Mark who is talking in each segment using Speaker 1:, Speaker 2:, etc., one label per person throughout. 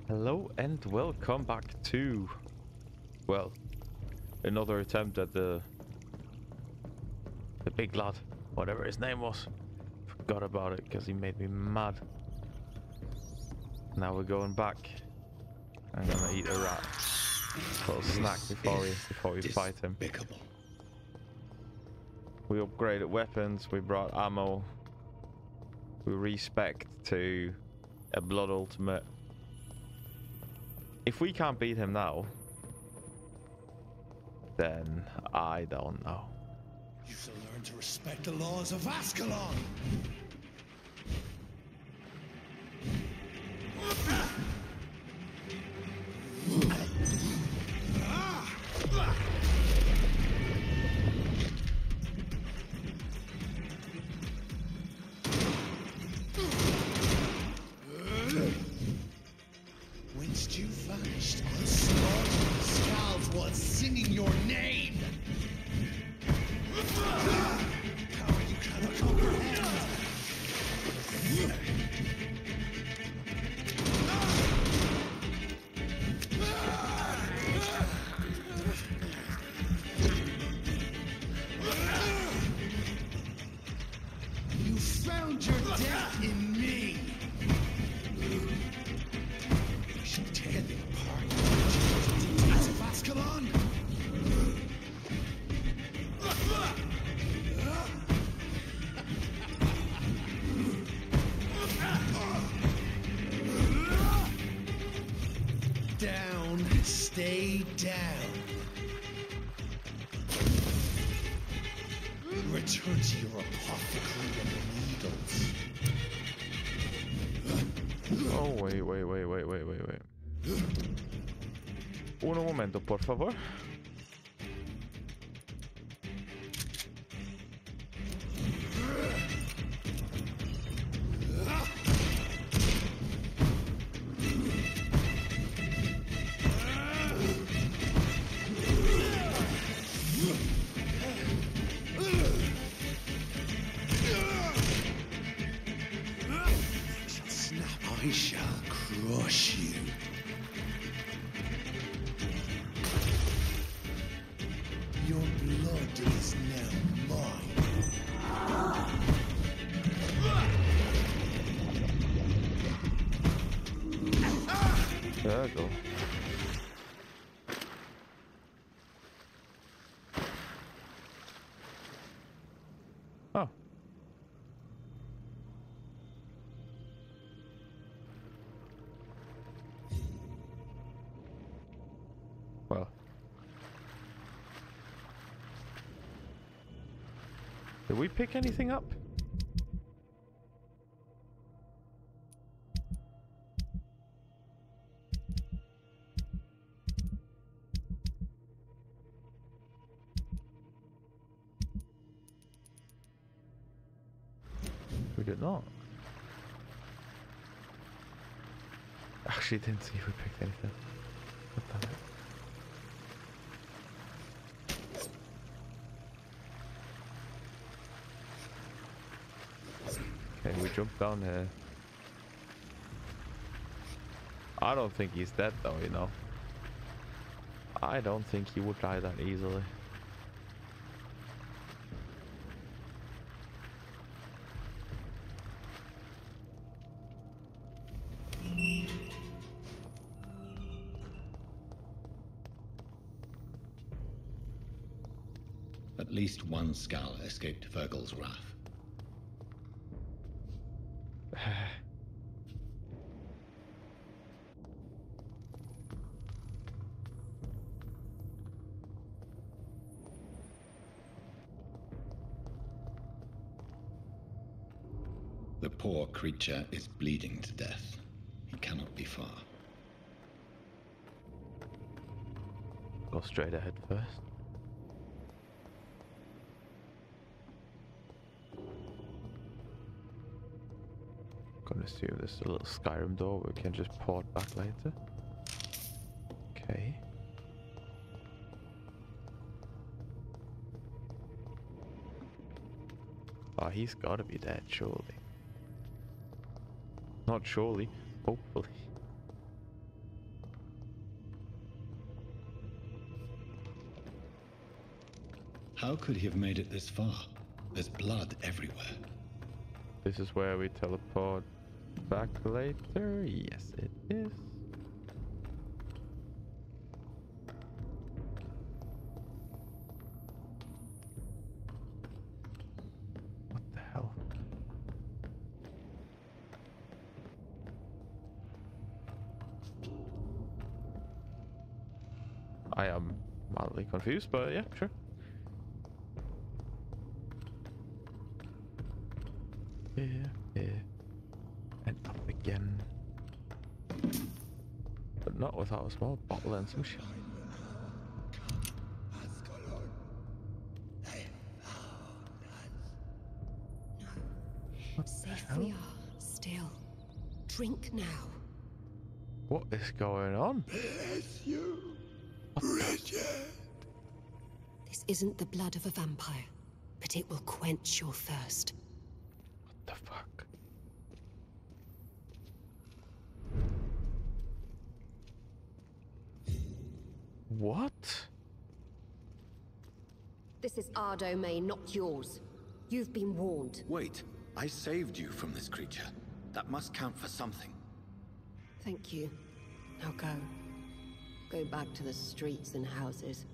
Speaker 1: Hello and welcome back to, well, another attempt at the big lad, whatever his name was. Forgot about it because he made me mad. Now we're going back. I'm gonna eat a rat. Little snack before we fight him. We upgraded weapons, we brought ammo. We respec to a blood ultimate. If we can't beat him now, then I don't know.
Speaker 2: You shall learn to respect the laws of Ascalon! Whence you vanished, unslaughtered scowls was singing your name! Power you cannot comprehend! You found your death in me! We shall tear thee apart, the deeds of Ascalon! Down, stay down. Return to your apothecary of needles.
Speaker 1: Oh, wait. Un momento, por favor.
Speaker 2: I shall crush you. Your blood is now mine.
Speaker 1: There we go. Oh. Well. Did we pick anything up? We did not. Actually, didn't see if we picked anything. What the heck? Okay, we jump down here. I don't think he's dead though, you know. I don't think he would die that easily.
Speaker 3: At least one skull escaped Virgil's wrath. The poor creature is bleeding to death. He cannot be far.
Speaker 1: Go straight ahead first. Gonna assume this is a little Skyrim door we can just port back later. Okay. Oh, he's gotta be dead, surely. Not surely, hopefully.
Speaker 3: How could he have made it this far? There's blood everywhere.
Speaker 1: This is where we teleport back later. Yes, it is. What the hell? I am mildly confused, but yeah, sure. Here, and up again. But not without a small bottle and some shit.
Speaker 4: Safe we are, still. Drink now.
Speaker 1: What is going on?
Speaker 2: Bless you, Bridget.
Speaker 4: This isn't the blood of a vampire, but it will quench your thirst.
Speaker 1: What the fuck? What?
Speaker 4: This is our domain, not yours. You've been warned.
Speaker 5: Wait, I saved you from this creature. That must count for something.
Speaker 4: Thank you. Now go. Go back to the streets and houses.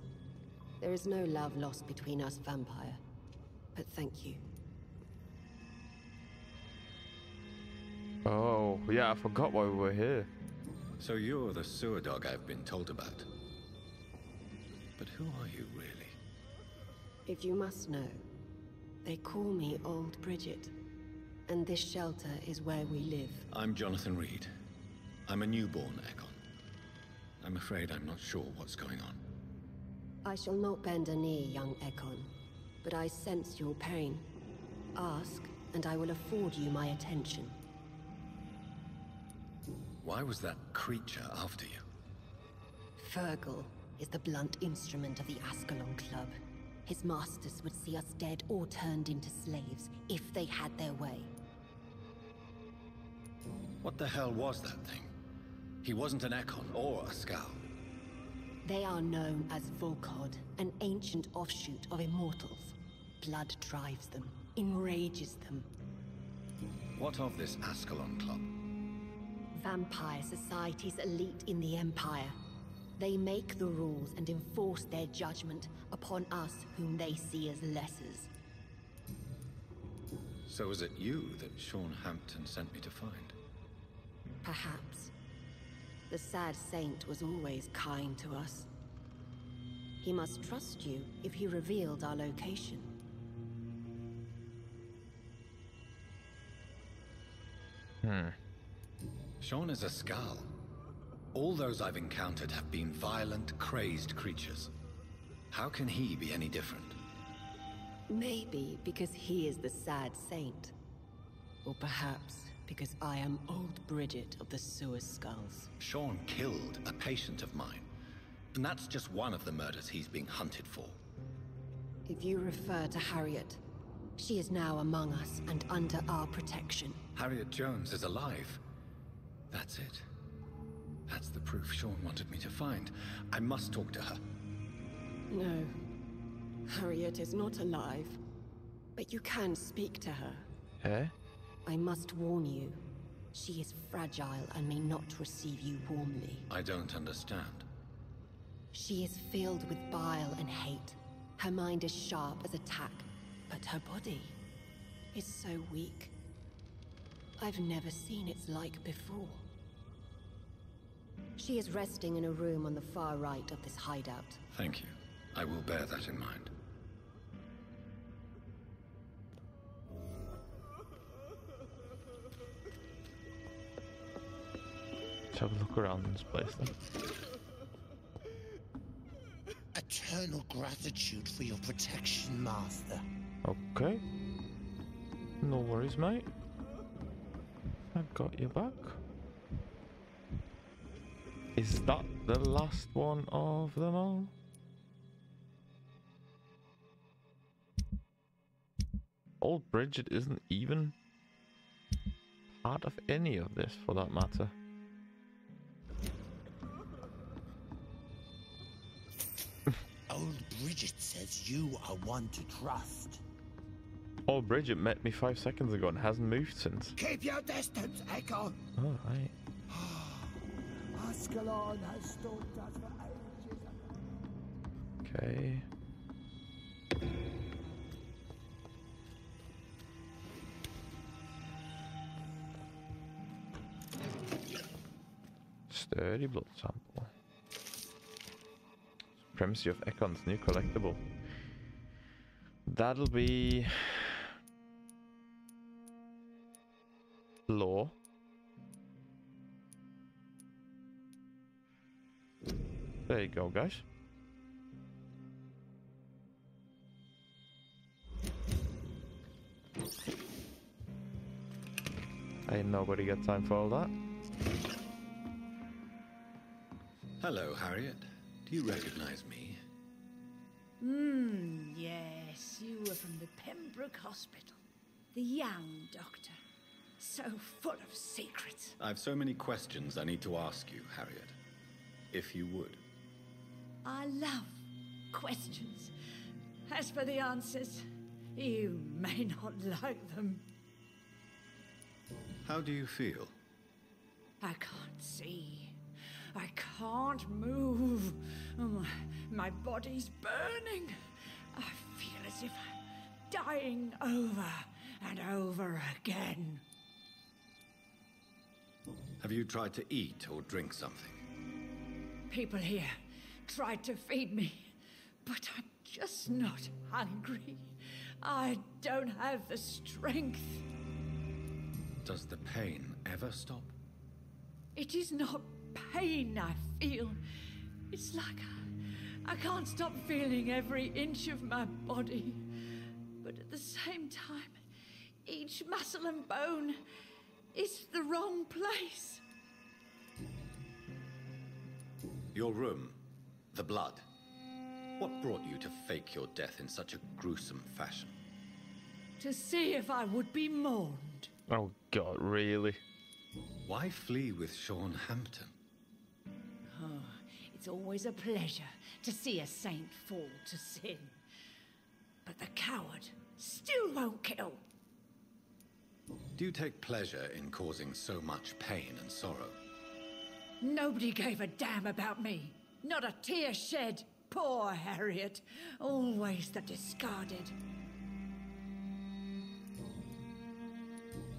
Speaker 4: There is no love lost between us, vampire. But thank you.
Speaker 1: Oh, yeah, I forgot why we were here.
Speaker 5: So you're the sewer dog I've been told about. But who are you, really?
Speaker 4: If you must know, they call me Old Bridget. And this shelter is where we live.
Speaker 5: I'm Jonathan Reed. I'm a newborn Ekon. I'm afraid I'm not sure what's going on.
Speaker 4: I shall not bend a knee, young Ekon. But I sense your pain. Ask, and I will afford you my attention.
Speaker 5: Why was that creature after you?
Speaker 4: Fergal is the blunt instrument of the Ascalon Club. His masters would see us dead or turned into slaves if they had their way.
Speaker 5: What the hell was that thing? He wasn't an Ekon or a Scowl.
Speaker 4: They are known as Volkod, an ancient offshoot of immortals. Blood drives them, enrages them.
Speaker 5: What of this Ascalon Club?
Speaker 4: Vampire Society's elite in the Empire. They make the rules and enforce their judgment upon us whom they see as lessers.
Speaker 5: So was it you that Sean Hampton sent me to find?
Speaker 4: Perhaps. The sad saint was always kind to us. He must trust you if he revealed our location.
Speaker 5: Sean is a Scowl. All those I've encountered have been violent, crazed creatures. How can he be any different?
Speaker 4: Maybe because he is the sad saint. Or perhaps because I am Old Bridget of the Sewer Skulls.
Speaker 5: Sean killed a patient of mine. And that's just one of the murders he's being hunted for.
Speaker 4: If you refer to Harriet, she is now among us and under our protection.
Speaker 5: Harriet Jones is alive. That's it. That's the proof Sean wanted me to find. I must talk to her.
Speaker 4: No. Harriet is not alive. But you can speak to her.
Speaker 1: Eh?
Speaker 4: I must warn you. She is fragile and may not receive you warmly.
Speaker 5: I don't understand.
Speaker 4: She is filled with bile and hate. Her mind is sharp as a tack, but her body is so weak. I've never seen its like before. She is resting in a room on the far right of this hideout.
Speaker 5: Thank you. I will bear that in mind.
Speaker 1: Let's have a look around this place then.
Speaker 2: Eternal gratitude for your protection, Master.
Speaker 1: Okay. No worries, mate. I got you back. Is that the last one of them all? Old Bridget isn't even part of any of this, for that matter.
Speaker 2: Old Bridget says you are one to trust.
Speaker 1: Oh, Bridget met me 5 seconds ago and hasn't moved since.
Speaker 2: Keep your distance, Echo.
Speaker 1: Oh, right.
Speaker 2: Ascalon has stalked us for ages.
Speaker 1: Okay. Sturdy blood sample. Supremacy of Ekon's new collectible. That'll be law. There you go, guys. Ain't nobody got time for all that.
Speaker 5: Hello, Harriet. Do you recognize me?
Speaker 6: Yes, you were from the Pembroke Hospital. The young doctor. So full of secrets.
Speaker 5: I've so many questions I need to ask you, Harriet. If you would.
Speaker 6: I love questions. As for the answers, you may not like them.
Speaker 5: How do you feel?
Speaker 6: I can't see. I can't move. My body's burning. I feel as if I'm dying over and over again.
Speaker 5: Have you tried to eat or drink something?
Speaker 6: People here tried to feed me, but I'm just not hungry. I don't have the strength.
Speaker 5: Does the pain ever stop?
Speaker 6: It is not pain I feel. It's like I can't stop feeling every inch of my body. But at the same time, each muscle and bone is the wrong place.
Speaker 5: Your room, the blood. What brought you to fake your death in such a gruesome fashion?
Speaker 6: To see if I would be mourned.
Speaker 1: Oh god, really?
Speaker 5: Why flee with Sean Hampton?
Speaker 6: Oh, it's always a pleasure to see a saint fall to sin. But the coward still won't kill.
Speaker 5: Do you take pleasure in causing so much pain and sorrow?
Speaker 6: Nobody gave a damn about me. Not a tear shed. Poor Harriet. Always the discarded.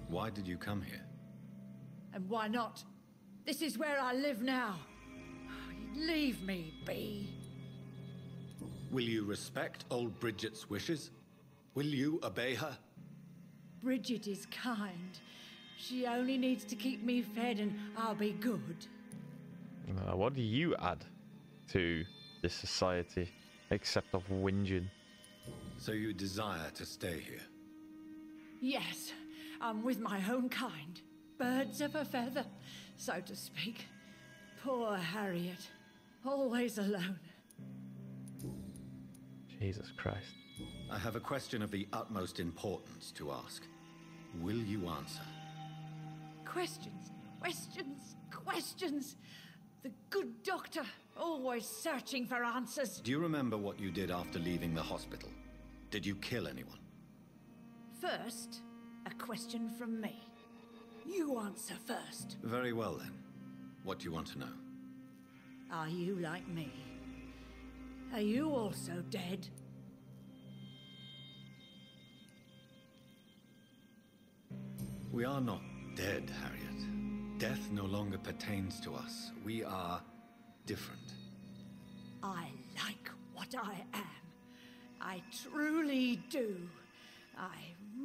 Speaker 5: Why did you come here?
Speaker 6: And why not? This is where I live now. Leave me be.
Speaker 5: Will you respect old Bridget's wishes? Will you obey her?
Speaker 6: Bridget is kind. She only needs to keep me fed and I'll be good.
Speaker 1: What do you add to this society except of whinging?
Speaker 5: So you desire to stay here?
Speaker 6: Yes, I'm with my own kind. Birds of a feather, so to speak. Poor Harriet. Always alone.
Speaker 1: Jesus Christ.
Speaker 5: I have a question of the utmost importance to ask. Will you answer?
Speaker 6: Questions, questions, questions. The good doctor, always searching for answers.
Speaker 5: Do you remember what you did after leaving the hospital? Did you kill anyone?
Speaker 6: First, a question from me. You answer first.
Speaker 5: Very well then. What do you want to know?
Speaker 6: Are you like me? Are you also dead?
Speaker 5: We are not dead, Harriet. Death no longer pertains to us. We are different.
Speaker 6: I like what I am. I truly do. I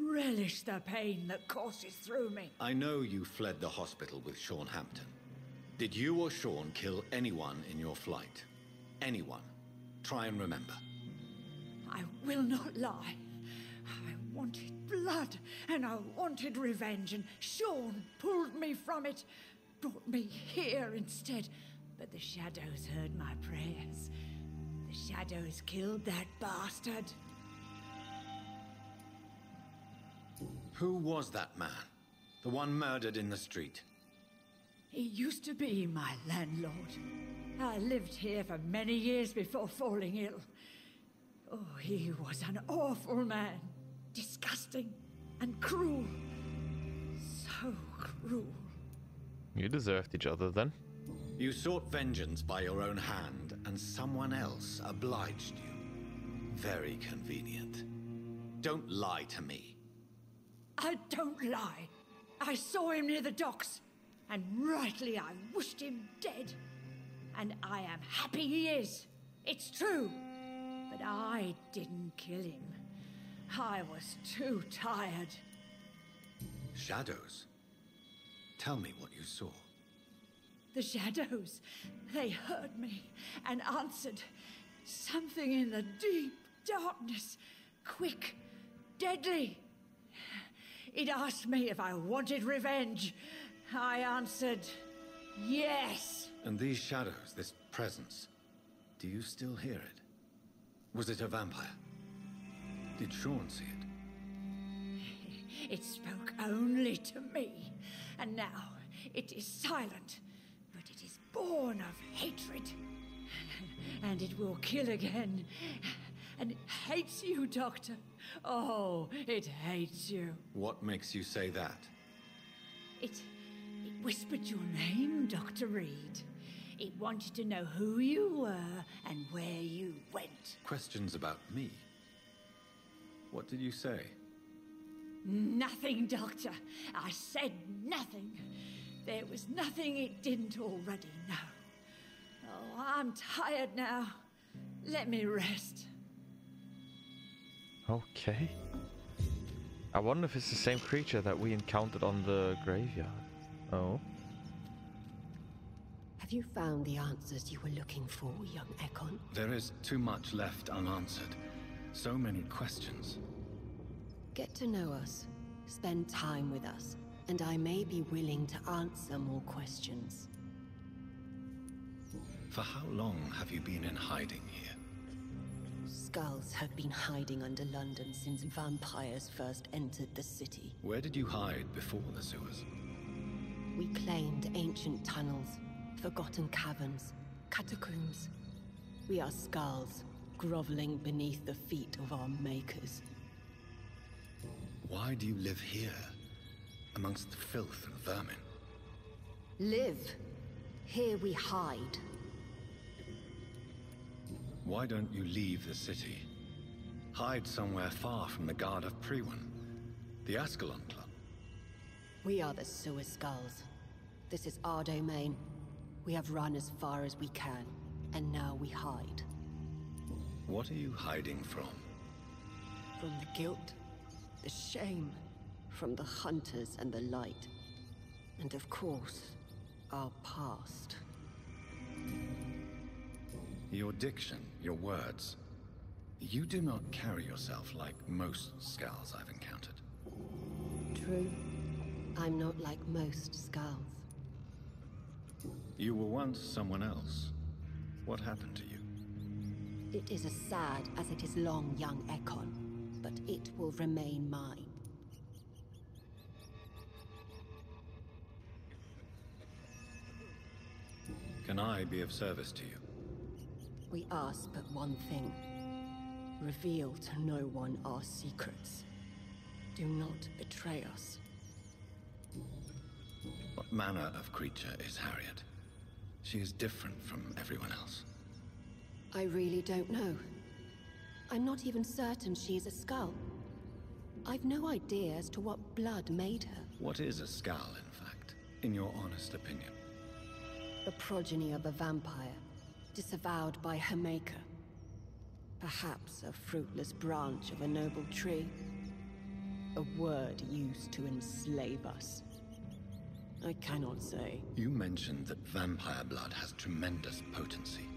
Speaker 6: relish the pain that courses through me.
Speaker 5: I know you fled the hospital with Sean Hampton. Did you or Sean kill anyone in your flight? Anyone? Try and remember.
Speaker 6: I will not lie. I wanted blood, and I wanted revenge, and Sean pulled me from it, brought me here instead. But the shadows heard my prayers. The shadows killed that bastard.
Speaker 5: Who was that man? The one murdered in the street?
Speaker 6: He used to be my landlord. I lived here for many years before falling ill. Oh, he was an awful man. Disgusting and cruel. So cruel.
Speaker 1: You deserved each other then.
Speaker 5: You sought vengeance by your own hand, and someone else obliged you. Very convenient. Don't lie to me.
Speaker 6: I don't lie. I saw him near the docks, and rightly I wished him dead. And I am happy he is. It's true. But I didn't kill him. I was too tired.
Speaker 5: Shadows? Tell me what you saw.
Speaker 6: The shadows, they heard me and answered. Something in the deep darkness, quick, deadly. It asked me if I wanted revenge. I answered, yes.
Speaker 5: And these shadows, this presence, do you still hear it? Was it a vampire? Did Sean see it?
Speaker 6: It spoke only to me, and now it is silent, but it is born of hatred. And it will kill again. And it hates you, Doctor. Oh, it hates you.
Speaker 5: What makes you say that?
Speaker 6: It whispered your name, Dr. Reed. It wanted to know who you were and where you went.
Speaker 5: Questions about me? What did you say?
Speaker 6: Nothing, Doctor. I said nothing. There was nothing it didn't already know. Oh, I'm tired now. Let me rest.
Speaker 1: Okay. I wonder if it's the same creature that we encountered on the graveyard. Oh.
Speaker 4: Have you found the answers you were looking for, young Ekon?
Speaker 5: There is too much left unanswered. So many questions.
Speaker 4: Get to know us, spend time with us, and I may be willing to answer more questions.
Speaker 5: For how long have you been in hiding here?
Speaker 4: Skulls have been hiding under London since vampires first entered the city.
Speaker 5: Where did you hide before the sewers?
Speaker 4: We claimed ancient tunnels, forgotten caverns, catacombs. We are skulls, groveling beneath the feet of our makers.
Speaker 5: Why do you live here, amongst the filth and vermin?
Speaker 4: Live. Here we hide.
Speaker 5: Why don't you leave the city? Hide somewhere far from the Guard of Priwen, the Ascalon Club.
Speaker 4: We are the sewer skulls. This is our domain. We have run as far as we can, and now we hide.
Speaker 5: What are you hiding from?
Speaker 4: From the guilt, the shame, from the hunters and the light. And of course, our past.
Speaker 5: Your diction, your words. You do not carry yourself like most skulls I've encountered.
Speaker 4: True. I'm not like most skulls.
Speaker 5: You were once someone else. What happened to you?
Speaker 4: It is as sad as it is long, young Ekon, but it will remain mine.
Speaker 5: Can I be of service to you?
Speaker 4: We ask but one thing. Reveal to no one our secrets. Do not betray us.
Speaker 5: What manner of creature is Harriet? She is different from everyone else.
Speaker 4: I really don't know. I'm not even certain she is a skull. I've no idea as to what blood made her.
Speaker 5: What is a skull, in fact, in your honest opinion?
Speaker 4: The progeny of a vampire, disavowed by her maker. Perhaps a fruitless branch of a noble tree. A word used to enslave us. I cannot say.
Speaker 5: You mentioned that vampire blood has tremendous potency.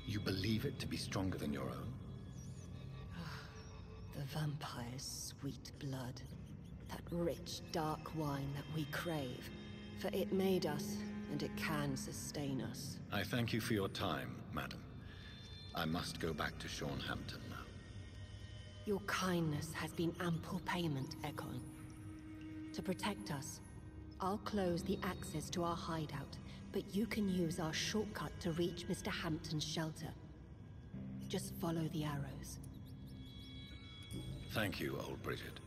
Speaker 5: You believe it to be stronger than your own?
Speaker 4: The vampire's sweet blood. That rich, dark wine that we crave. For it made us, and it can sustain us.
Speaker 5: I thank you for your time, madam. I must go back to Shornhampton now.
Speaker 4: Your kindness has been ample payment, Ekon. To protect us, I'll close the access to our hideout, but you can use our shortcut to reach Mr. Hampton's shelter. Just follow the arrows.
Speaker 5: Thank you, old Bridget.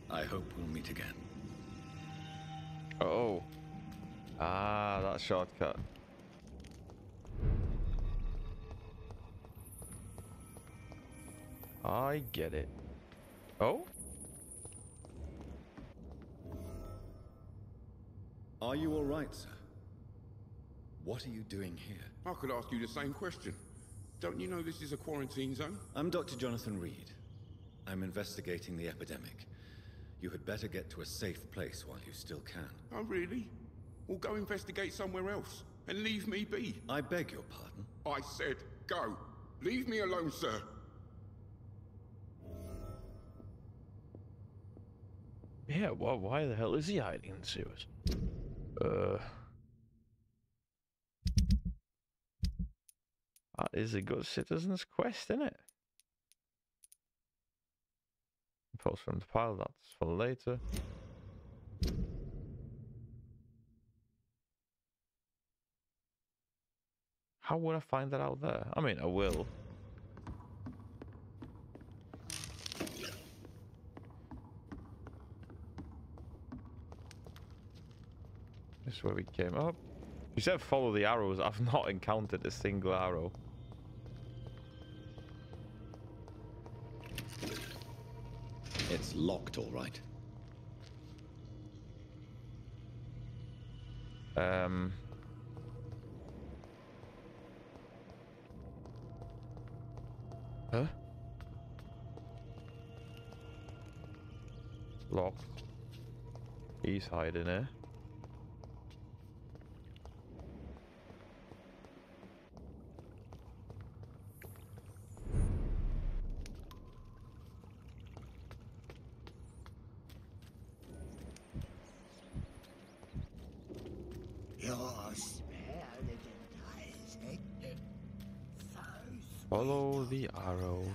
Speaker 5: I hope we'll meet again.
Speaker 1: Oh. Ah, that shortcut. I get it. Oh?
Speaker 5: Are you all right, sir? What are you doing here?
Speaker 7: I could ask you the same question. Don't you know this is a quarantine zone?
Speaker 5: I'm Dr. Jonathan Reed. I'm investigating the epidemic. You had better get to a safe place while you still can.
Speaker 7: Oh, really? Well, go investigate somewhere else and leave me be.
Speaker 5: I beg your pardon?
Speaker 7: I said go. Leave me alone, sir.
Speaker 1: Yeah, well, why the hell is he hiding in the sewers? That is a good citizen's quest, isn't it? Post from the pile, that's for later. How would I find that out there? I mean, I will. This is where we came up. You said follow the arrows. I've not encountered a single arrow.
Speaker 3: It's locked, all right.
Speaker 1: Huh? Locked. He's hiding here. Follow the arrows.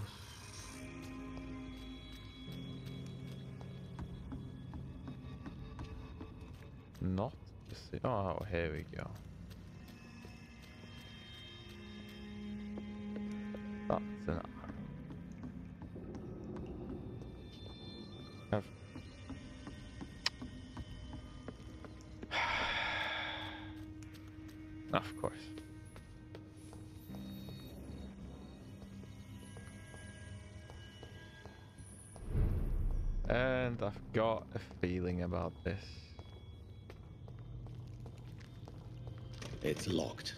Speaker 1: Not the same. Oh, here we go. That's an arrow. Of course. And I've got a feeling about this.
Speaker 3: It's locked.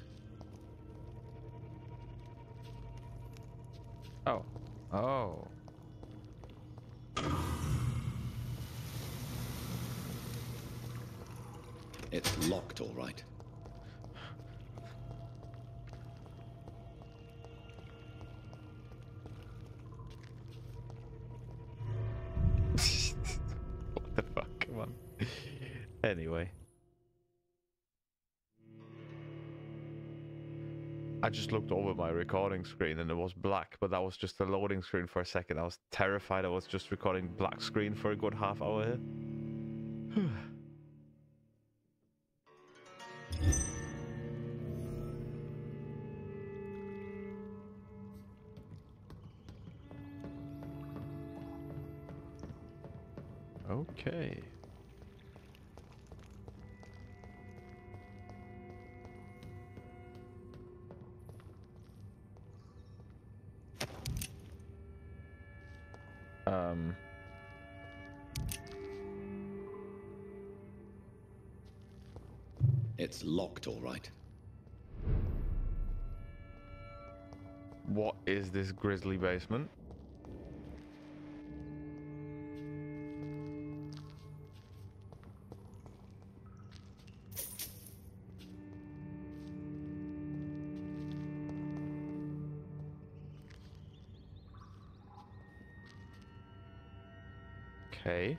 Speaker 1: Oh. Oh.
Speaker 3: It's locked, all right.
Speaker 1: What the fuck? Come on. Anyway. I just looked over my recording screen and it was black, but that was just a loading screen for a second. I was terrified I was just recording black screen for a good half hour here. Okay.
Speaker 3: It's locked, all right.
Speaker 1: What is this grisly basement? Okay.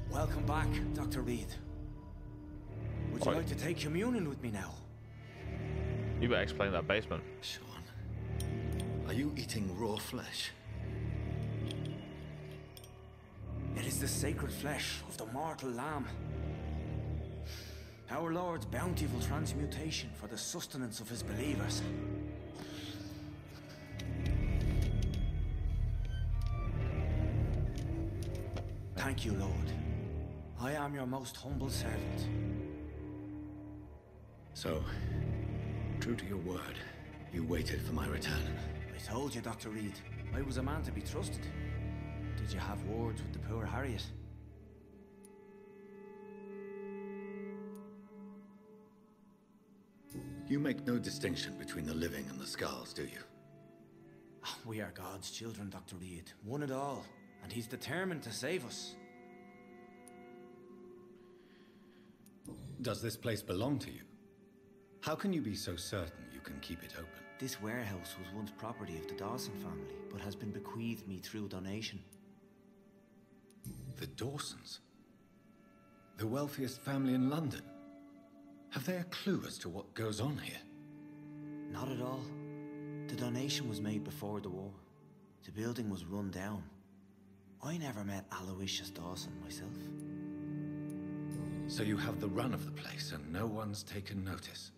Speaker 8: Welcome back, Dr. Reed. Would you
Speaker 1: Oi.
Speaker 8: like to take communion with me now?
Speaker 1: You better explain that basement.
Speaker 5: Sean, Are you eating raw flesh?
Speaker 8: It is the sacred flesh of the mortal lamb. Our Lord's bountiful transmutation for the sustenance of his believers. Thank you, Lord. I am your most humble servant.
Speaker 5: So, true to your word, you waited for my return.
Speaker 8: I told you, Dr. Reed, I was a man to be trusted. Did you have words with the poor Harriet?
Speaker 5: You make no distinction between the living and the Skulls, do you?
Speaker 8: We are God's children, Dr. Reed. One and all. And he's determined to save us.
Speaker 5: Does this place belong to you? How can you be so certain you can keep it open?
Speaker 8: This warehouse was once property of the Dawson family, but has been bequeathed me through donation.
Speaker 5: The Dawsons? The wealthiest family in London? Have they a clue as to what goes on here?
Speaker 8: Not at all. The donation was made before the war. The building was run down. I never met Aloysius Dawson myself.
Speaker 5: So you have the run of the place and no one's taken notice?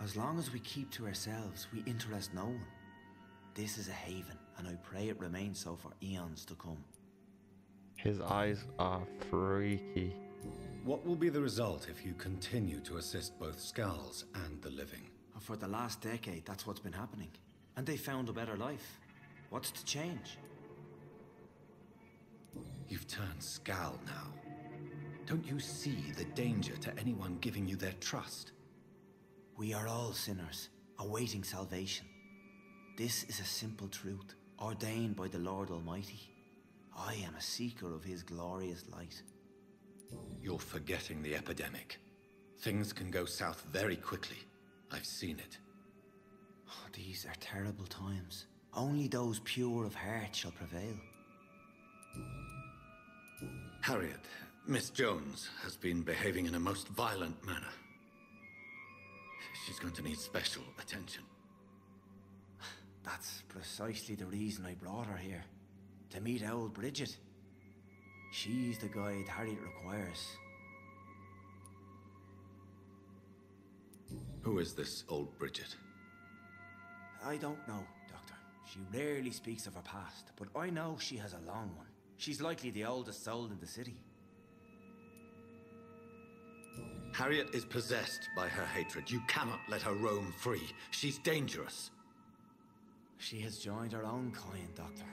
Speaker 8: As long as we keep to ourselves, we interest no one. This is a haven, and I pray it remains so for eons to come.
Speaker 1: His eyes are freaky.
Speaker 5: What will be the result if you continue to assist both Skulls and the living?
Speaker 8: For the last decade, that's what's been happening. And they found a better life. What's to change?
Speaker 5: You've turned Skull now. Don't you see the danger to anyone giving you their trust?
Speaker 8: We are all sinners, awaiting salvation. This is a simple truth, ordained by the Lord Almighty. I am a seeker of his glorious light.
Speaker 5: You're forgetting the epidemic. Things can go south very quickly. I've seen it.
Speaker 8: Oh, these are terrible times. Only those pure of heart shall prevail.
Speaker 5: Harriet, Miss Jones, has been behaving in a most violent manner. She's going to need special attention.
Speaker 8: That's precisely the reason I brought her here. To meet old Bridget. She's the guide Harriet requires.
Speaker 5: Who is this old Bridget?
Speaker 8: I don't know, Doctor. She rarely speaks of her past, but I know she has a long one. She's likely the oldest soul in the city.
Speaker 5: Harriet is possessed by her hatred. You cannot let her roam free. She's dangerous.
Speaker 8: She has joined her own kind, Doctor.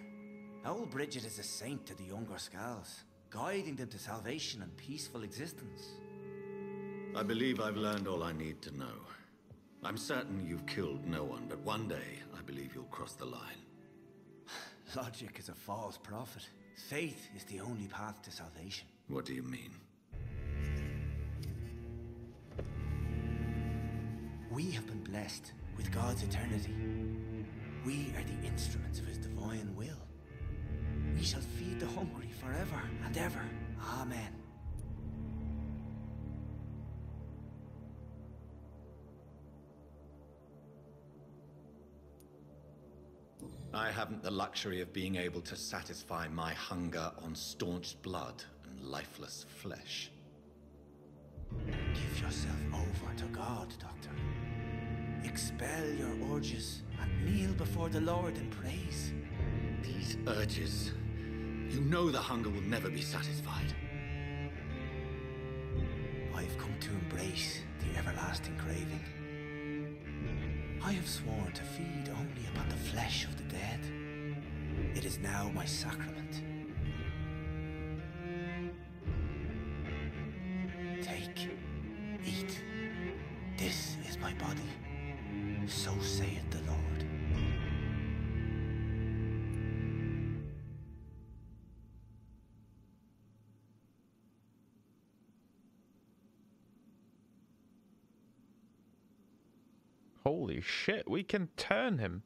Speaker 8: Old Bridget is a saint to the younger Skulls, guiding them to salvation and peaceful existence.
Speaker 5: I believe I've learned all I need to know. I'm certain you've killed no one, but one day I believe you'll cross the line.
Speaker 8: Logic is a false prophet. Faith is the only path to salvation.
Speaker 5: What do you mean?
Speaker 8: We have been blessed with God's eternity. We are the instruments of his divine will. We shall feed the hungry forever and ever. Amen.
Speaker 5: I haven't the luxury of being able to satisfy my hunger on staunched blood and lifeless flesh.
Speaker 8: Give yourself over to God, Doctor. Expel your urges and kneel before the Lord in praise.
Speaker 5: These urges... You know the hunger will never be satisfied.
Speaker 8: I've come to embrace the everlasting craving. I have sworn to feed only upon the flesh of the dead. It is now my sacrament. Take, eat. This is my body. So saith the Lord.
Speaker 1: Holy shit, we can turn him.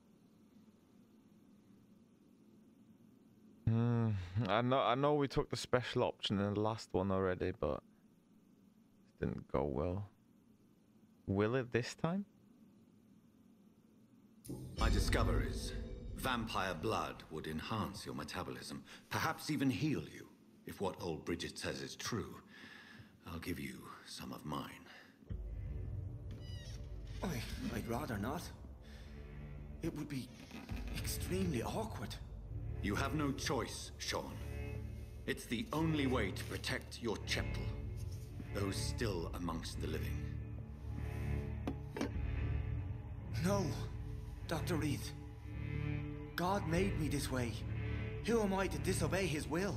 Speaker 1: I know we took the special option in the last one already, but it didn't go well. Will it this time?
Speaker 5: My discoveries Vampire blood would enhance your metabolism, perhaps even heal you. If what old Bridget says is true, I'll give you some of mine.
Speaker 8: I'd rather not. It would be extremely awkward.
Speaker 5: You have no choice, Sean. It's the only way to protect your cheptel, those still amongst the living.
Speaker 8: No, Dr. Reed. God made me this way. Who am I to disobey his will?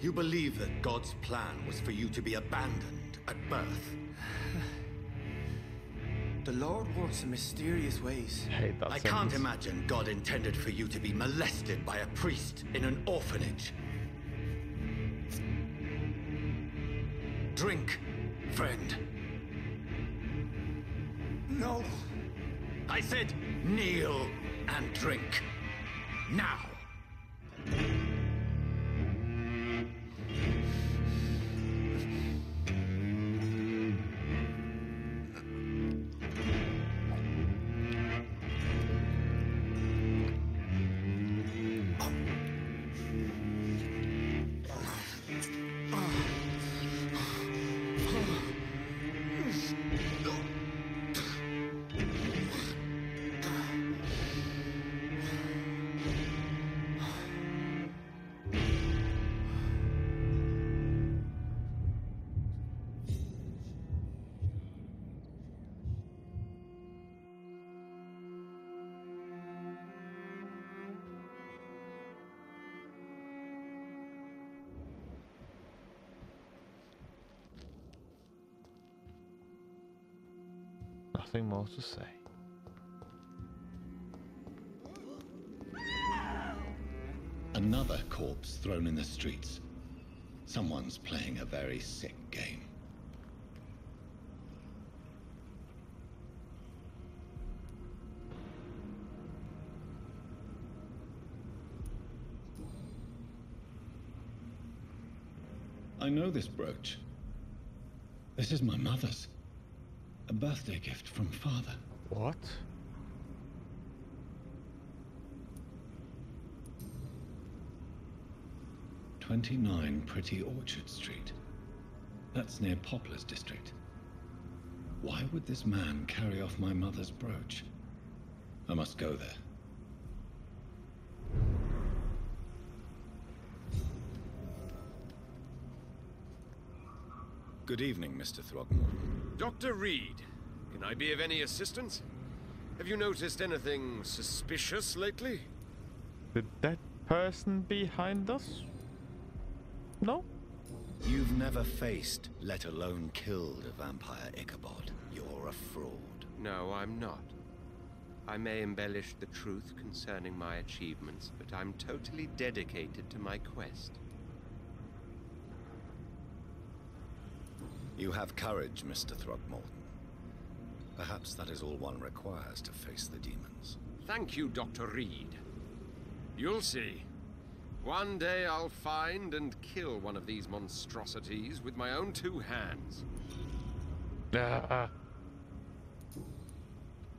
Speaker 5: You believe that God's plan was for you to be abandoned at birth?
Speaker 8: The Lord works in mysterious ways.
Speaker 5: I can't imagine God intended for you to be molested by a priest in an orphanage. Drink, friend.
Speaker 8: No.
Speaker 5: I said kneel and drink. Now.
Speaker 1: Nothing more to say.
Speaker 3: Another corpse thrown in the streets. Someone's playing a very sick game. I know this brooch. This is my mother's. A birthday gift from father.
Speaker 1: What?
Speaker 3: "29 Pretty Orchard Street. That's near Poplar's district. Why would this man carry off my mother's brooch? I must go there.
Speaker 5: Good evening, Mr. Throgmorton.
Speaker 9: Dr. Reed, can I be of any assistance? Have you noticed anything suspicious lately?
Speaker 1: The dead person behind us? No?
Speaker 5: You've never faced, let alone killed, a vampire, Ichabod. You're a fraud.
Speaker 9: No, I'm not. I may embellish the truth concerning my achievements, but I'm totally dedicated to my quest.
Speaker 5: You have courage, Mr. Throgmorton. Perhaps that is all one requires to face the demons.
Speaker 9: Thank you, Dr. Reed. You'll see. One day I'll find and kill one of these monstrosities with my own 2 hands.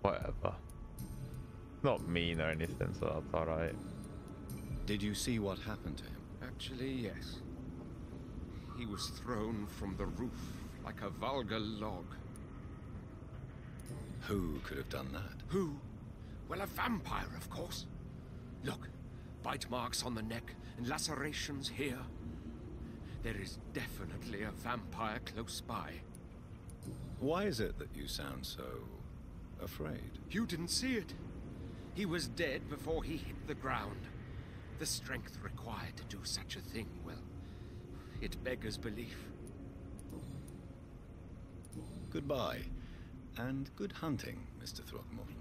Speaker 1: Whatever. Not mean or anything, so that's alright.
Speaker 5: Did you see what happened to him?
Speaker 9: Actually, yes. He was thrown from the roof like a vulgar log.
Speaker 5: Who could have done that?
Speaker 9: Who? Well, a vampire, of course. Look, bite marks on the neck and lacerations here. There is definitely a vampire close by.
Speaker 5: Why is it that you sound so afraid?
Speaker 9: You didn't see it. He was dead before he hit the ground. The strength required to do such a thing, well, it beggars belief.
Speaker 5: Goodbye, and good hunting, Mr. Throgmorton.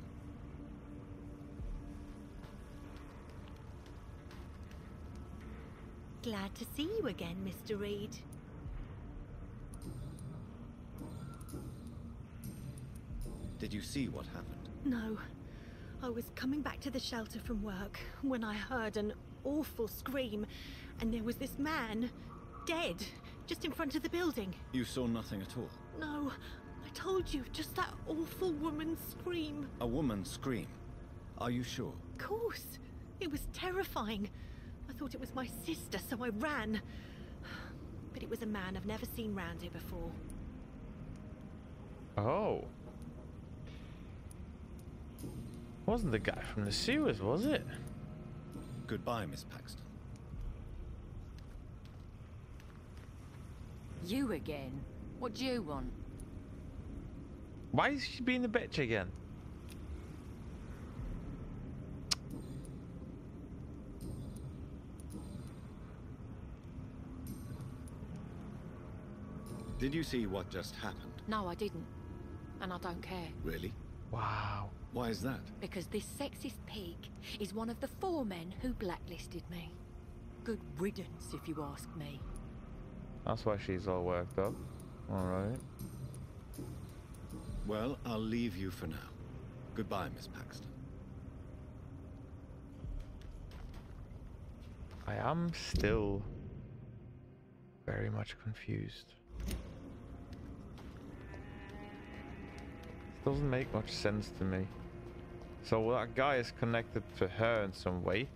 Speaker 10: Glad to see you again, Mr. Reed.
Speaker 5: Did you see what happened?
Speaker 10: No. I was coming back to the shelter from work when I heard an awful scream, and there was this man, dead, just in front of the building.
Speaker 5: You saw nothing at all?
Speaker 10: No. I told you, just that awful woman's scream.
Speaker 5: A woman's scream? Are you sure?
Speaker 10: Of course. It was terrifying. I thought it was my sister, so I ran. But it was a man I've never seen round here before.
Speaker 1: Oh. Wasn't the guy from the sewers, was it?
Speaker 5: Goodbye, Miss Paxton.
Speaker 11: You again? What do you want?
Speaker 1: Why is she being a bitch again?
Speaker 5: Did you see what just happened?
Speaker 11: No, I didn't. And I don't care.
Speaker 5: Really?
Speaker 1: Wow.
Speaker 5: Why is that?
Speaker 11: Because this sexist pig is one of the 4 men who blacklisted me. Good riddance, if you ask me.
Speaker 1: That's why she's all worked up. Alright.
Speaker 5: Well, I'll leave you for now. Goodbye, Miss Paxton.
Speaker 1: I am still very much confused. This doesn't make much sense to me. So that guy is connected to her in some way.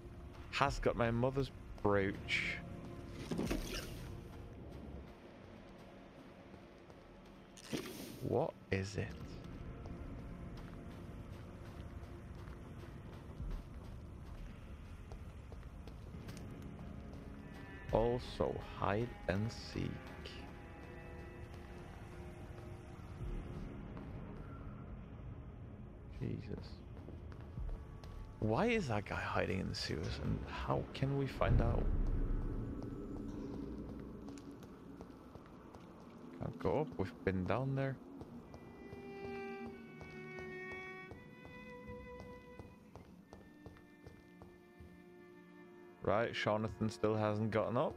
Speaker 1: Has got my mother's brooch. What is it? Also, hide and seek. Jesus. Why is that guy hiding in the sewers, and how can we find out? Can't go up, we've been down there. Right, Jonathan still hasn't gotten up.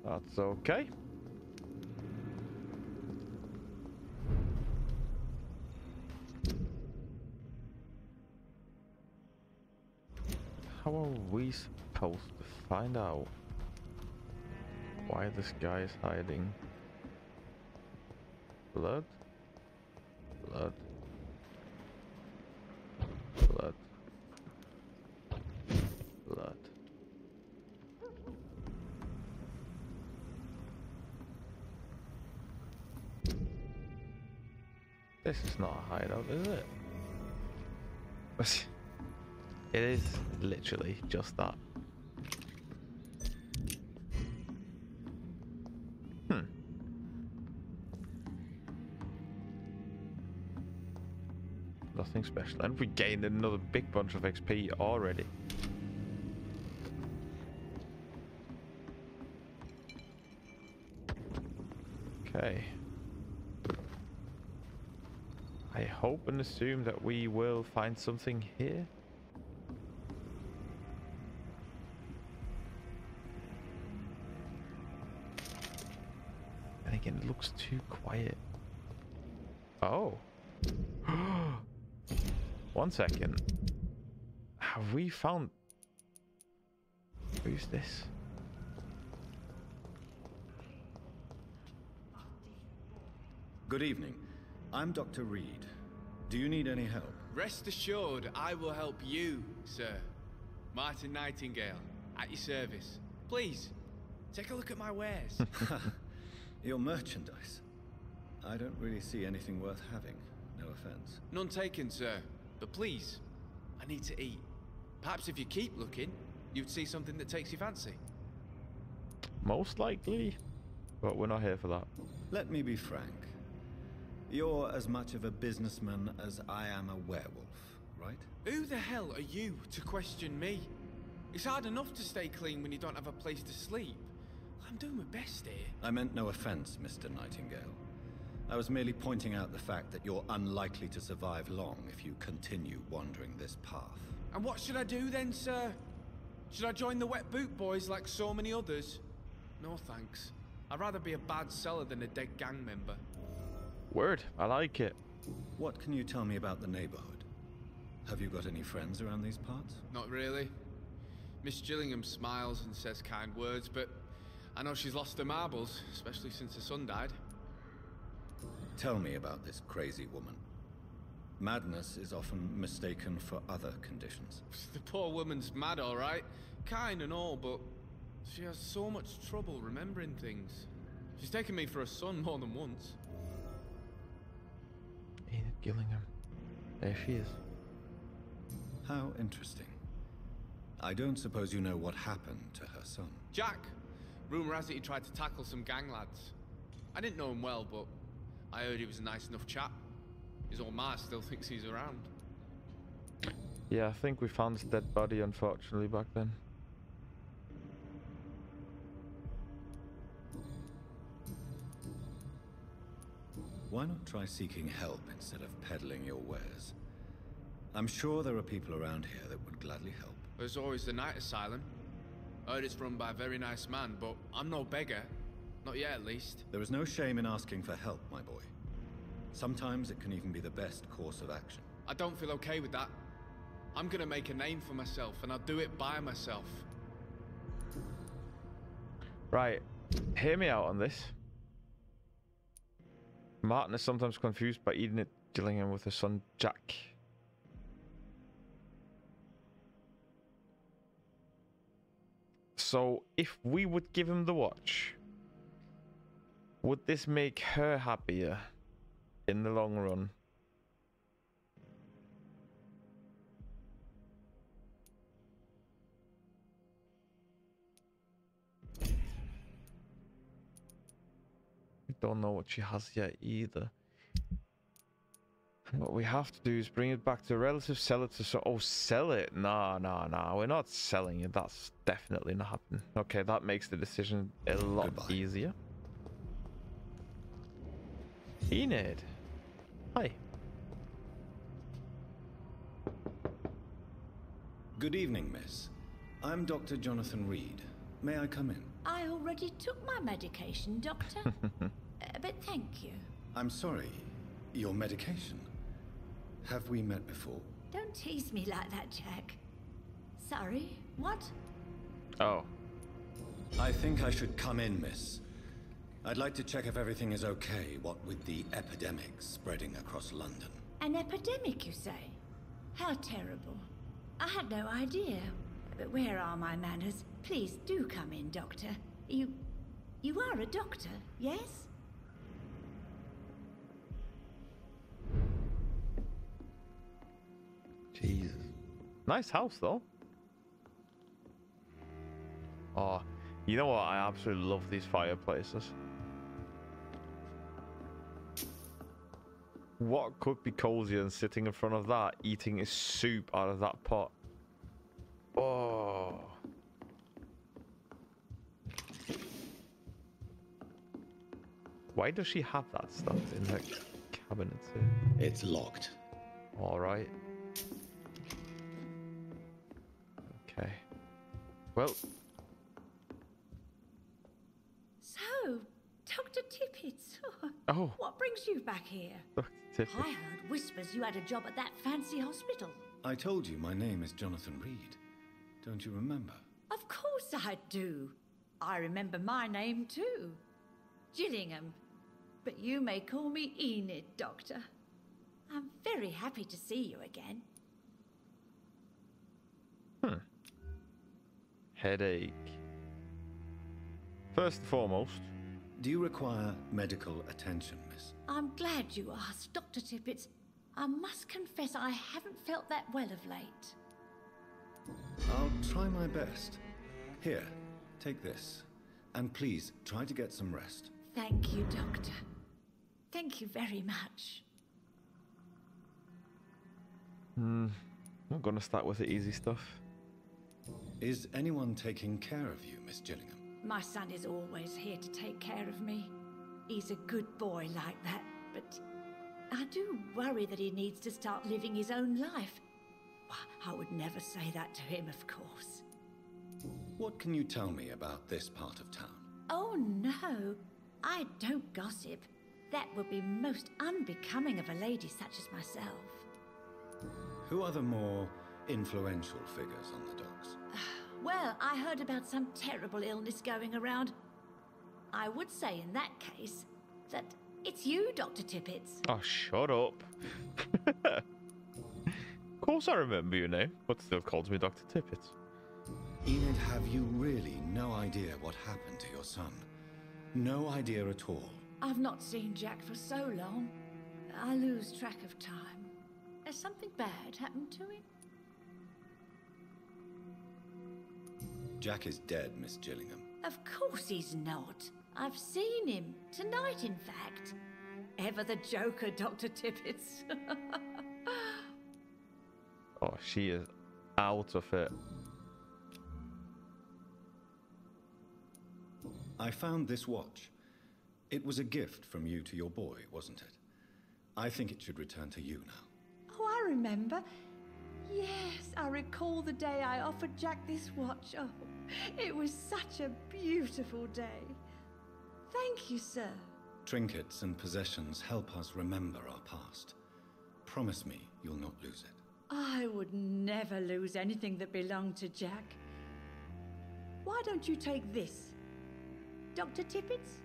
Speaker 1: That's okay. How are we supposed to find out why this guy is hiding? Blood? Blood. Blood. Blood. This is not a hideout, is it? It is literally just that. Nothing special. And we gained another big bunch of XP already. Okay. I hope and assume that we will find something here. And again, it looks too quiet. Oh. 1 second. Have we found... Who's this?
Speaker 5: Good evening. I'm Dr. Reed. Do you need any help?
Speaker 12: Rest assured, I will help you, sir. Martin Nightingale, at your service. Please, take a look at my wares.
Speaker 5: Your merchandise. I don't really see anything worth having. No offense.
Speaker 12: None taken, sir. But please, I need to eat. Perhaps if you keep looking, you'd see something that takes your fancy.
Speaker 1: Most likely, but we're not here for that.
Speaker 5: Let me be frank. You're as much of a businessman as I am a werewolf, right?
Speaker 12: Who the hell are you to question me? It's hard enough to stay clean when you don't have a place to sleep. I'm doing my best here.
Speaker 5: I meant no offense, Mr. Nightingale. I was merely pointing out the fact that you're unlikely to survive long if you continue wandering this path.
Speaker 12: And what should I do then, sir? Should I join the Wet Boot Boys like so many others? No thanks. I'd rather be a bad seller than a dead gang member.
Speaker 1: Word, I like it.
Speaker 5: What can you tell me about the neighborhood? Have you got any friends around these parts?
Speaker 12: Not really. Miss Gillingham smiles and says kind words, but I know she's lost her marbles, especially since her son died.
Speaker 5: Tell me about this crazy woman. Madness is often mistaken for other conditions.
Speaker 12: The poor woman's mad, all right. Kind and all, but she has so much trouble remembering things. She's taken me for a son more than once.
Speaker 1: Enid Gillingham. There she is.
Speaker 5: How interesting. I don't suppose you know what happened to her son.
Speaker 12: Jack! Rumour has it he tried to tackle some gang lads. I didn't know him well, but I heard he was a nice enough chap. His old ma still thinks he's around.
Speaker 1: Yeah, I think we found his dead body, unfortunately, back then.
Speaker 5: Why not try seeking help instead of peddling your wares? I'm sure there are people around here that would gladly help.
Speaker 12: There's always the night asylum. I heard it's run by a very nice man, but I'm no beggar. Not yet, at least.
Speaker 5: There is no shame in asking for help, my boy. Sometimes it can even be the best course of action.
Speaker 12: I don't feel okay with that. I'm gonna make a name for myself, and I'll do it by myself.
Speaker 1: Right, hear me out on this. Martin is sometimes confused by Enid Gillingham with her son Jack. So, if we would give him the watch, would this make her happier in the long run? We don't know what she has yet either. What we have to do is bring it back to a relative, sell it to oh, sell it? Nah, we're not selling it. That's definitely not happening. Okay, that makes the decision a lot easier. Enid. Hi.
Speaker 5: Good evening, miss. I'm Dr. Jonathan Reed. May I come in?
Speaker 6: I already took my medication, Doctor. But thank you.
Speaker 5: I'm sorry. Your medication? Have we met before?
Speaker 6: Don't tease me like that, Jack. Sorry, what?
Speaker 1: Oh.
Speaker 5: I think I should come in, miss. I'd like to check if everything is okay, what with the epidemic spreading across London.
Speaker 6: An epidemic, you say? How terrible. I had no idea. But where are my manners? Please do come in, Doctor. You are a doctor, yes?
Speaker 1: Jesus. Nice house, though. Oh, you know what? I absolutely love these fireplaces. What could be cozier than sitting in front of that, eating a soup out of that pot? Oh. Why does she have that stuff in her cabinet?
Speaker 3: It's locked.
Speaker 1: All right. Okay. Well.
Speaker 6: So, Dr. Tippett.
Speaker 1: Oh.
Speaker 6: What brings you back here?
Speaker 1: Dr. Tippett.
Speaker 6: I heard whispers you had a job at that fancy hospital.
Speaker 5: I told you my name is Jonathan Reed. Don't you remember?
Speaker 6: Of course I do. I remember my name too. Gillingham. But you may call me Enid, Doctor. I'm very happy to see you again.
Speaker 1: Headache. First and foremost.
Speaker 5: Do you require medical attention, miss?
Speaker 6: I'm glad you asked, Dr. Tippett. I must confess I haven't felt that well of late.
Speaker 5: I'll try my best. Here, take this. And please, try to get some rest.
Speaker 6: Thank you, Doctor. Thank you very much.
Speaker 1: I'm gonna start with the easy stuff.
Speaker 5: Is anyone taking care of you, Miss Gillingham?
Speaker 6: My son is always here to take care of me. He's a good boy like that, but I do worry that he needs to start living his own life. I would never say that to him, of course.
Speaker 5: What can you tell me about this part of town?
Speaker 6: Oh, no. I don't gossip. That would be most unbecoming of a lady such as myself.
Speaker 5: Who are the more influential figures on the docks?
Speaker 6: Well, I heard about some terrible illness going around. I would say in that case that It's you, Dr. Tippets.
Speaker 1: Oh, shut up. Of course I remember your name, but still calls me Dr. Tippets.
Speaker 5: Enid, have you really no idea what happened to your son? No idea at all?
Speaker 6: I've not seen Jack for so long. I lose track of time. Has something bad happened to him?
Speaker 5: Jack is dead, Miss Gillingham.
Speaker 6: Of course he's not. I've seen him. Tonight, in fact. Ever the joker, Dr. Tippets.
Speaker 1: Oh, she is out of it.
Speaker 5: I found this watch. It was a gift from you to your boy, wasn't it? I think it should return to you now.
Speaker 6: Oh, I remember. Yes, I recall the day I offered Jack this watch. Oh, it was such a beautiful day. Thank you, sir.
Speaker 5: Trinkets and possessions help us remember our past. Promise me you'll not lose it.
Speaker 6: I would never lose anything that belonged to Jack. Why don't you take this? Dr. Tippets?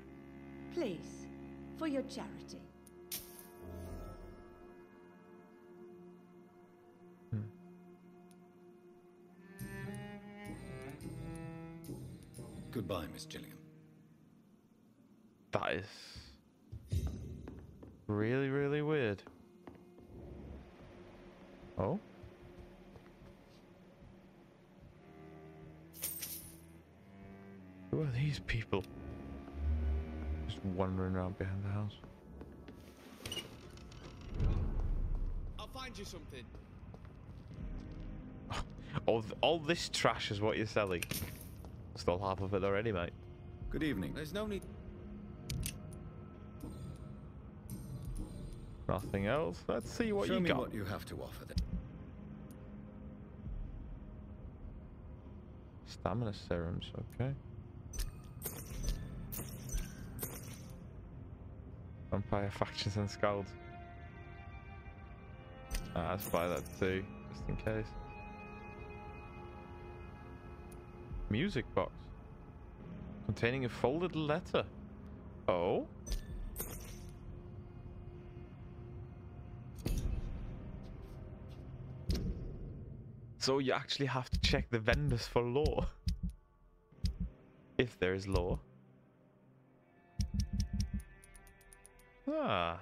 Speaker 6: Please, for your charity.
Speaker 5: Goodbye, Miss Gillingham.
Speaker 1: That is really, really weird. Oh? Who are these people? Just wandering around behind the house.
Speaker 12: I'll find you something.
Speaker 1: All this trash is what you're selling. Stole half of it already, mate.
Speaker 5: Good evening.
Speaker 12: There's no need.
Speaker 1: Nothing else. Let's see what
Speaker 5: Show
Speaker 1: you
Speaker 5: me
Speaker 1: got.
Speaker 5: what you have to offer then.
Speaker 1: Stamina serums, okay. Vampire factions and scalds. Let's buy that too, just in case. Music box containing a folded letter. Oh. So you actually have to check the vendors for lore. If there is lore. Ah,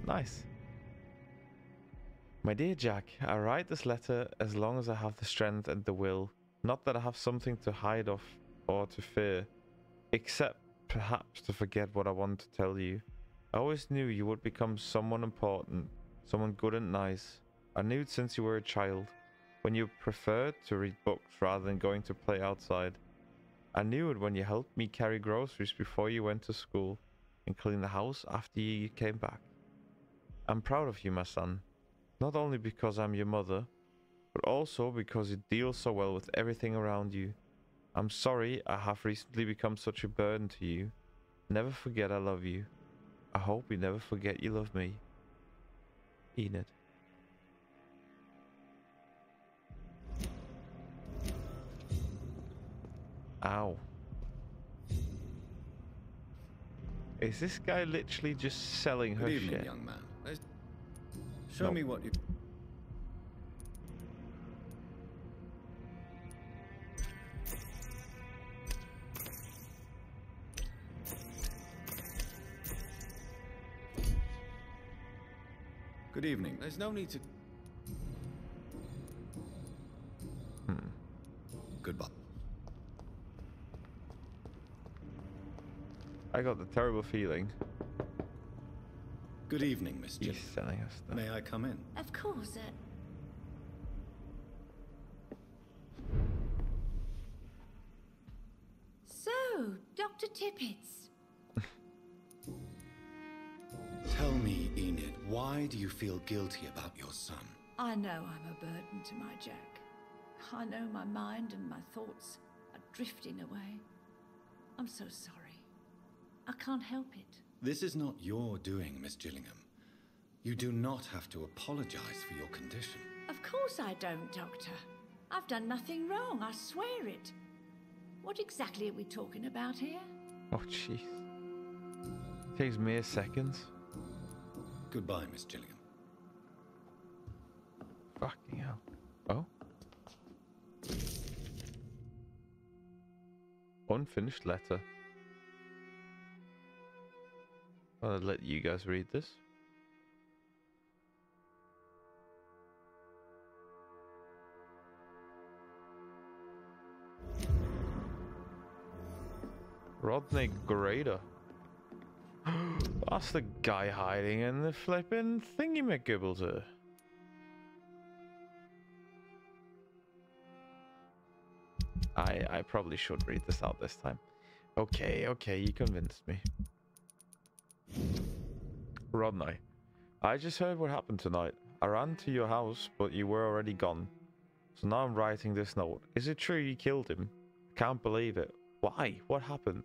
Speaker 1: nice. My dear Jack, I write this letter as long as I have the strength and the will. Not that I have something to hide off or to fear, except perhaps to forget what I want to tell you. I always knew you would become someone important, someone good and nice. I knew it since you were a child, when you preferred to read books rather than going to play outside. I knew it when you helped me carry groceries before you went to school and clean the house after you came back. I'm proud of you, my son, not only because I'm your mother, but also because you deal so well with everything around you. I'm sorry I have recently become such a burden to you. Never forget I love you. I hope you never forget you love me. Enid. Ow. Is this guy literally just selling her
Speaker 5: Good evening,
Speaker 1: shit?
Speaker 5: young man. Show me what you... Good evening.
Speaker 12: There's no need to...
Speaker 5: Goodbye.
Speaker 1: I got the terrible feeling.
Speaker 5: Good evening, Miss
Speaker 1: He's
Speaker 5: Gillingham.
Speaker 1: selling us stuff.
Speaker 5: May I come in?
Speaker 6: Of course, So, Dr. Tippets.
Speaker 5: Tell me, Enid, why do you feel guilty about your son?
Speaker 6: I know I'm a burden to my Jack. I know my mind and my thoughts are drifting away. I'm so sorry. I can't help it.
Speaker 5: This is not your doing, Miss Gillingham. You do not have to apologize for your condition.
Speaker 6: Of course I don't, Doctor. I've done nothing wrong, I swear it. What exactly are we talking about here?
Speaker 1: Oh, jeez. Takes mere seconds.
Speaker 5: Goodbye, Miss Gilligan.
Speaker 1: Fucking hell. Oh? Unfinished letter. I'll let you guys read this. Rodney Grader. That's the guy hiding in the flipping thingy-McGibbles here. I probably should read this out this time. Okay, you convinced me. Rodney, I just heard what happened tonight. I ran to your house, but you were already gone. So now I'm writing this note. Is it true you killed him? Can't believe it. Why? What happened?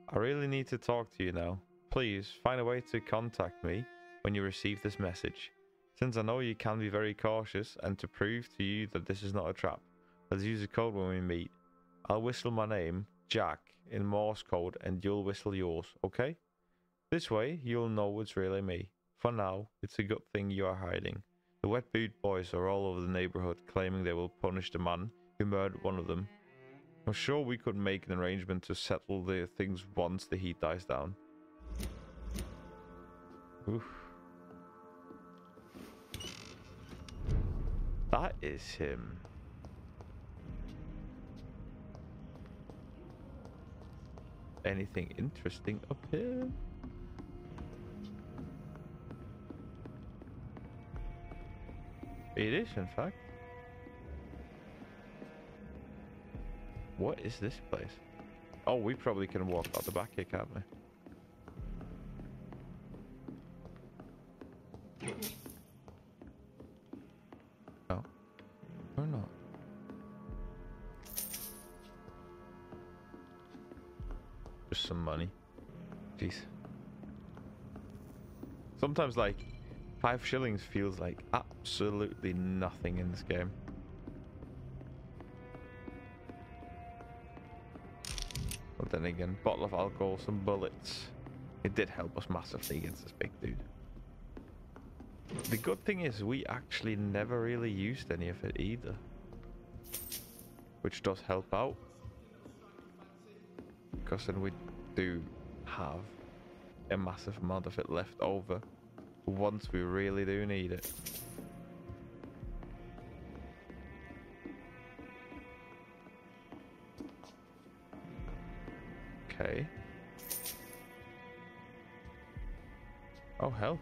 Speaker 1: I really need to talk to you now. Please, find a way to contact me when you receive this message. Since I know you can be very cautious, and to prove to you that this is not a trap, let's use a code when we meet. I'll whistle my name, Jack, in Morse code, and you'll whistle yours, okay? This way, you'll know it's really me. For now, it's a good thing you are hiding. The Wet Boot Boys are all over the neighborhood, claiming they will punish the man who murdered one of them. I'm sure we could make an arrangement to settle the things once the heat dies down. Oof. That is him. Anything interesting up here? It is, in fact. What is this place? Oh, we probably can walk out the back here, can't we? No. Or not. Just some money. Jeez. Sometimes, like, 5 shillings feels like absolutely nothing in this game. But then again, bottle of alcohol, some bullets. It did help us massively against this big dude. The good thing is we actually never really used any of it either, which does help out, because then we do have a massive amount of it left over once we really do need it. Okay. Oh hell.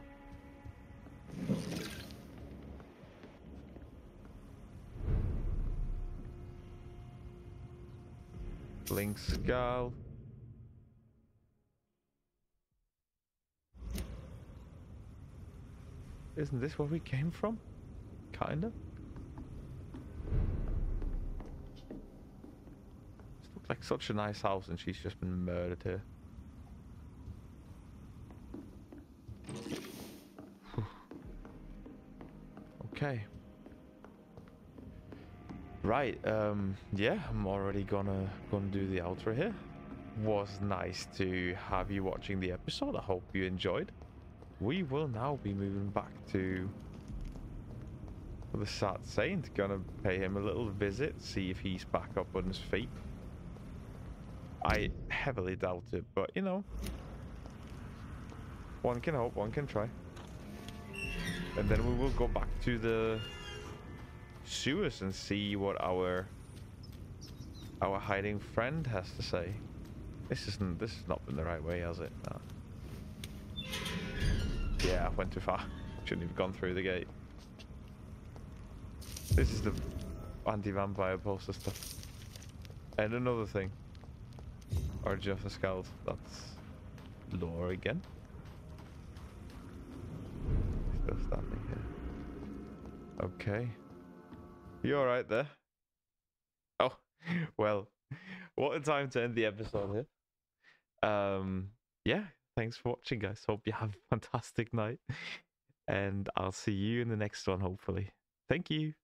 Speaker 1: Blink skull. Isn't this where we came from? Kinda. This looks like such a nice house and she's just been murdered here. Okay. Right, yeah, I'm already gonna do the outro here. Was nice to have you watching the episode. I hope you enjoyed. We will now be moving back to the Sad Saint. Gonna pay him a little visit, see if he's back up on his feet. I heavily doubt it, but you know, one can hope, one can try. And then we will go back to the sewers and see what our hiding friend has to say. This has not been the right way, has it? No. Yeah, I went too far. Shouldn't have gone through the gate. This is the anti-vampire poster stuff. And another thing. Origin of the Skulls. That's lore again. Still standing here. Okay. You alright there? Oh, well, what a time to end the episode here. Yeah, thanks for watching, guys. Hope you have a fantastic night. And I'll see you in the next one, hopefully. Thank you.